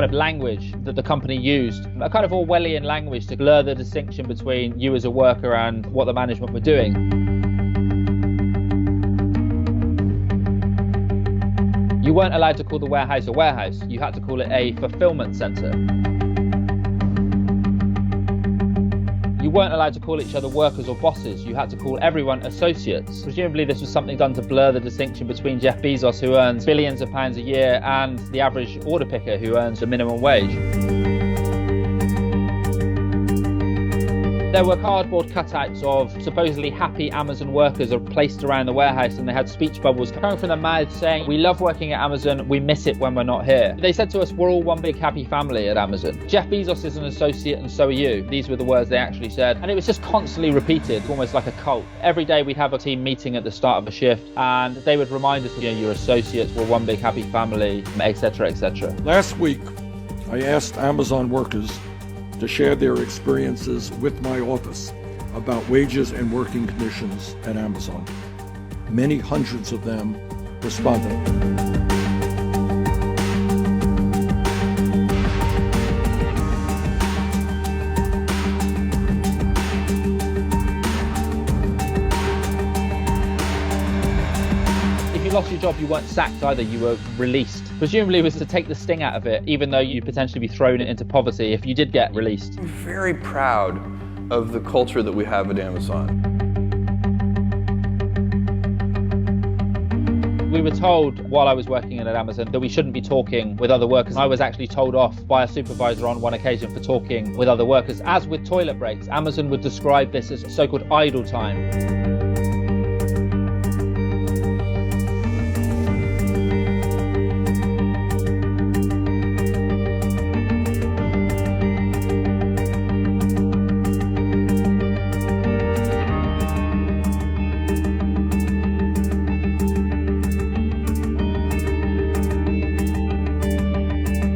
kind of language that the company used, a kind of Orwellian language to blur the distinction between you as a worker and what the management were doing. You weren't allowed to call the warehouse a warehouse. You had to call it a fulfillment centre. You weren't allowed to call each other workers or bosses. You had to call everyone associates. Presumably this was something done to blur the distinction between Jeff Bezos, who earns billions of pounds a year, and the average order picker who earns a minimum wage. There were cardboard cutouts of supposedly happy Amazon workers placed around the warehouse, and they had speech bubbles coming from their mouths saying, "We love working at Amazon, we miss it when we're not here." They said to us, "We're all one big happy family at Amazon. Jeff Bezos is an associate and so are you." These were the words they actually said. And it was just constantly repeated, almost like a cult. Every day we'd have a team meeting at the start of a shift, and they would remind us, "You're associates, we're one big happy family," etc., etc. Last week, I asked Amazon workers to share their experiences with my office about wages and working conditions at Amazon. Many hundreds of them responded. If you lost your job, you weren't sacked either, you were released. Presumably it was to take the sting out of it, even though you'd potentially be thrown into poverty if you did get released. I'm very proud of the culture that we have at Amazon. We were told while I was working at Amazon that we shouldn't be talking with other workers. I was actually told off by a supervisor on one occasion for talking with other workers. As with toilet breaks, Amazon would describe this as so-called idle time.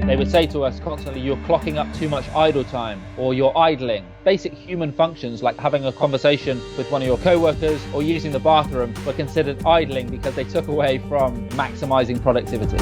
They would say to us constantly, "You're clocking up too much idle time," or "You're idling." Basic human functions like having a conversation with one of your co-workers or using the bathroom were considered idling because they took away from maximising productivity.